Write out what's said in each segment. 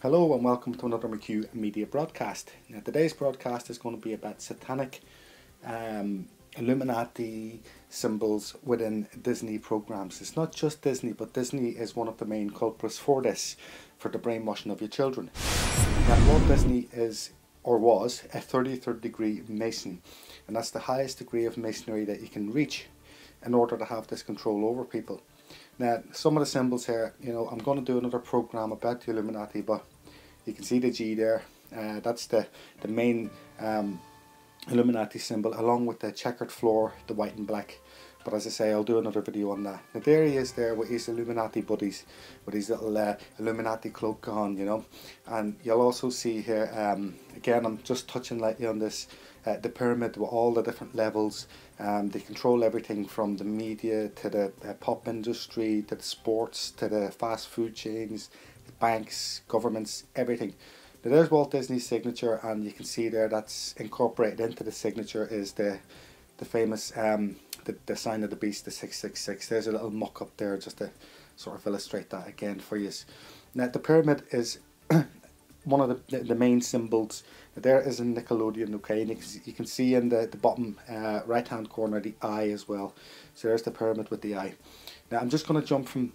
Hello and welcome to another McHugh Media broadcast. Now today's broadcast is going to be about satanic Illuminati symbols within Disney programs. It's not just Disney, but Disney is one of the main culprits for this, for the brainwashing of your children. Now Walt Disney is, or was, a 33rd degree Mason, and that's the highest degree of Masonry that you can reach in order to have this control over people. Now, some of the symbols here, I'm going to do another program about the Illuminati, but you can see the G there. That's the main Illuminati symbol, along with the checkered floor, the white and black. But as I say, I'll do another video on that. Now, there he is there with his Illuminati buddies, with his little Illuminati cloak on, And you'll also see here, again, I'm just touching lightly on this, the pyramid with all the different levels. They control everything from the media to the pop industry, to the sports, to the fast food chains, banks, governments, everything. Now there's Walt Disney's signature, and you can see there that's incorporated into the signature is the famous the sign of the beast, the 666. There's a little mock up there just to sort of illustrate that again for you. Now the pyramid is one of the main symbols. There is a Nickelodeon, okay, and you can see in the bottom right hand corner the eye as well. So there's the pyramid with the eye. Now I'm just going to jump from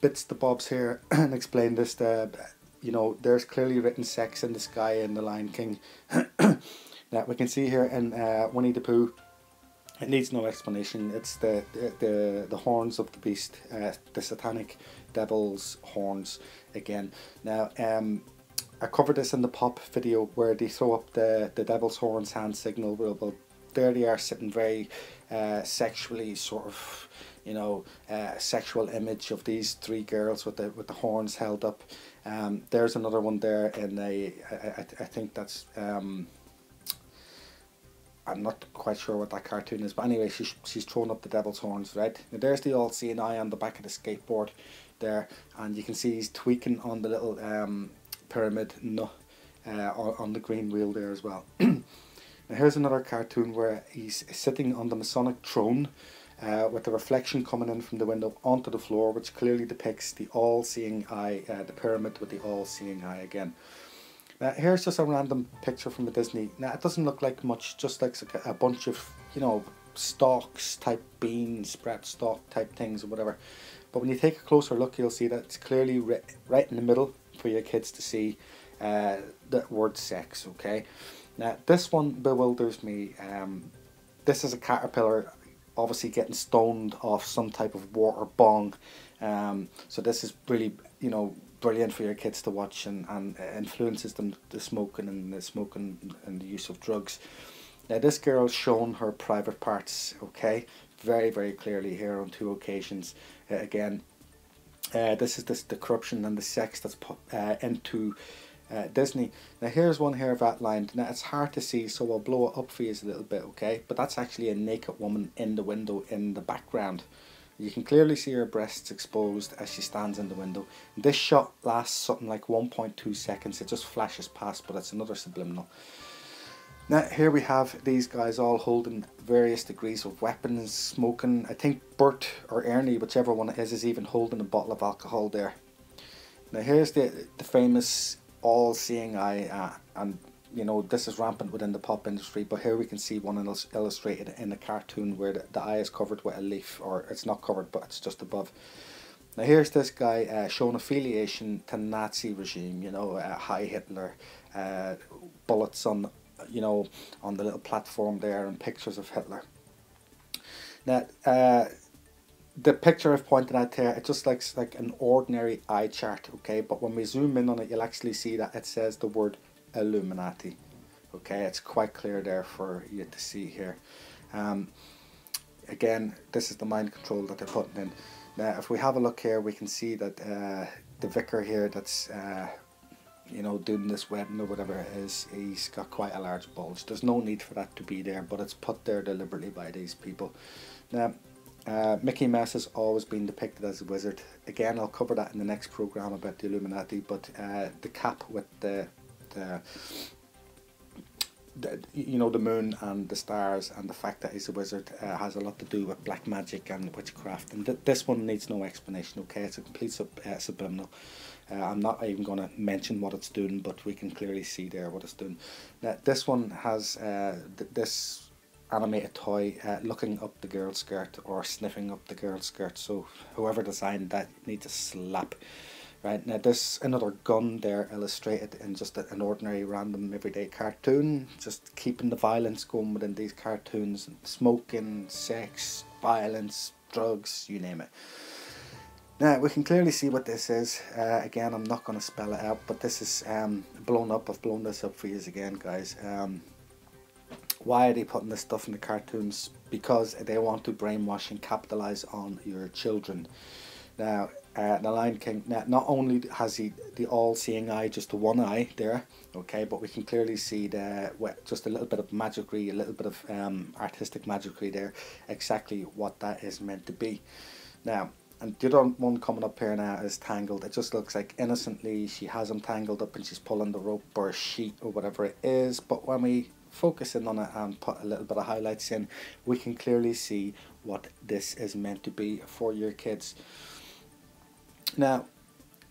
bits to bobs here and explain this. There's clearly written sex in the sky in the Lion King. Now we can see here in Winnie the Pooh, it needs no explanation. It's the horns of the beast, the satanic devil's horns again. Now I covered this in the pop video where they throw up the devil's horns hand signal. Well, there they are sitting very sexually sort of, sexual image of these three girls with the horns held up. There's another one there in I think that's I'm not quite sure what that cartoon is, but anyway, she's thrown up the devil's horns, right? Now there's the all-seeing eye on the back of the skateboard there, and you can see he's tweaking on the little pyramid on the green wheel there as well. Now here's another cartoon where he's sitting on the Masonic throne with the reflection coming in from the window onto the floor, which clearly depicts the all-seeing eye, the pyramid with the all-seeing eye again. Now here's just a random picture from the Disney. Now it doesn't look like much, just like a bunch of, stalks type beans, sprout stalk type things or whatever. But when you take a closer look, you'll see that it's clearly right in the middle for your kids to see the word sex, okay? Now this one bewilders me. This is a caterpillar obviously getting stoned off some type of water bong. So this is really, brilliant for your kids to watch, and influences them to smoking and the use of drugs. Now this girl's shown her private parts, okay, very, very clearly here on two occasions. Again, this is the corruption and the sex that's put into Disney. Now here's one here outlined. Now it's hard to see, so I'll blow it up for you a little bit, okay? But that's actually a naked woman in the window in the background. You can clearly see her breasts exposed as she stands in the window. This shot lasts something like 1.2 seconds. It just flashes past, but it's another subliminal. Now here we have these guys all holding various degrees of weapons, smoking. I think Bert or Ernie, whichever one it is even holding a bottle of alcohol there. Now here's the famous all-seeing eye, and this is rampant within the pop industry, but here we can see one illustrated in a cartoon where the eye is covered with a leaf, or it's not covered but it's just above. Now here's this guy showing affiliation to Nazi regime, Heil Hitler, bullets on on the little platform there, and pictures of Hitler. Now the picture I've pointed out there, it just looks like an ordinary eye chart, okay, but when we zoom in on it, you'll actually see that it says the word Illuminati. Okay, it's quite clear there for you to see here. Again, this is the mind control that they're putting in. Now if we have a look here, we can see that the vicar here that's doing this wedding or whatever it is, he's got quite a large bulge. There's no need for that to be there, but it's put there deliberately by these people. Now Mickey Mouse has always been depicted as a wizard. Again, I'll cover that in the next program about the Illuminati, but the cap with the you know, the moon and the stars and the fact that he's a wizard has a lot to do with black magic and witchcraft, and this one needs no explanation. Okay, it's a complete subliminal. I'm not even going to mention what it's doing, but we can clearly see there what it's doing. Now, this one has this animated toy looking up the girl's skirt or sniffing up the girl's skirt, so whoever designed that needs a slap. Right, now there's another gun there illustrated in just an ordinary random everyday cartoon, just keeping the violence going within these cartoons, smoking, sex, violence, drugs, you name it. Now we can clearly see what this is. Again, I'm not going to spell it out, but this is blown up. I've blown this up for you again, guys. Why are they putting this stuff in the cartoons? Because they want to brainwash and capitalize on your children. Now, the Lion King, not only has he the all-seeing eye, just the one eye there, okay, but we can clearly see just a little bit of magicry, a little bit of artistic magicry there, exactly what that is meant to be. Now, and the other one coming up here now is Tangled. It just looks like innocently she has him tangled up and she's pulling the rope or a sheet or whatever it is, but when we focus in on it and put a little bit of highlights in, we can clearly see what this is meant to be for your kids. Now,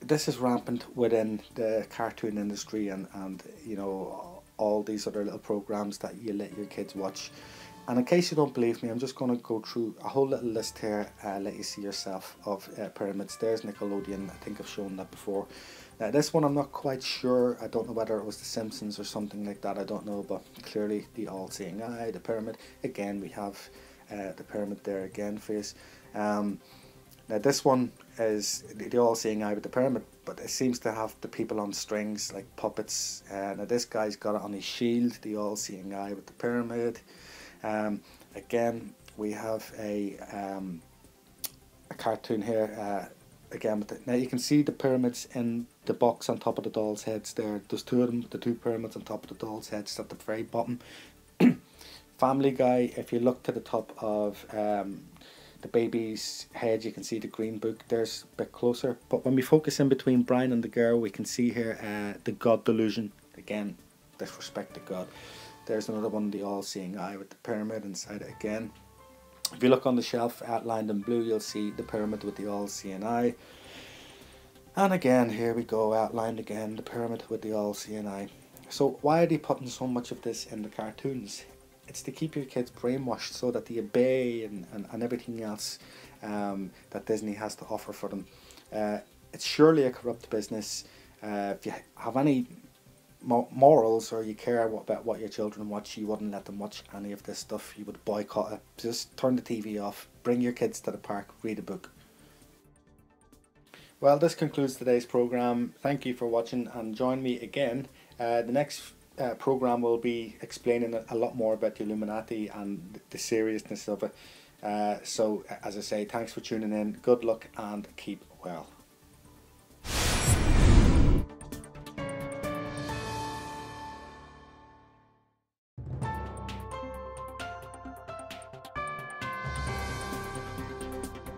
this is rampant within the cartoon industry and you know, all these other little programs that you let your kids watch. And in case you don't believe me, I'm just going to go through a whole little list here, let you see yourself, of pyramids. There's Nickelodeon. I think I've shown that before. Now, this one I'm not quite sure. I don't know whether it was The Simpsons or something like that. I don't know, but clearly the all-seeing eye, the pyramid. Again, we have the pyramid there again for you. Now this one is the all-seeing eye with the pyramid, but it seems to have the people on strings like puppets. Now this guy's got it on his shield, the all-seeing eye with the pyramid. Again, we have a cartoon here. Again, with now you can see the pyramids in the box on top of the doll's heads there. There's two of them, the two pyramids on top of the doll's heads at the very bottom. Family Guy, if you look to the top of the baby's head, you can see the green book. There's a bit closer, but when we focus in between Brian and the girl, we can see here the God delusion. Again, disrespect to God. There's another one, the all-seeing eye with the pyramid inside it again. If you look on the shelf outlined in blue, you'll see the pyramid with the all-seeing eye. And again, here we go, outlined again, the pyramid with the all-seeing eye. So why are they putting so much of this in the cartoons? It's to keep your kids brainwashed so that they obey and everything else that Disney has to offer for them. It's surely a corrupt business. If you have any morals or you care about what your children watch, you wouldn't let them watch any of this stuff. You would boycott it. Just turn the TV off, bring your kids to the park, read a book. Well, this concludes today's program. Thank you for watching, and join me again. The next program will be explaining a lot more about the Illuminati and the seriousness of it. So as I say, thanks for tuning in, good luck and keep well.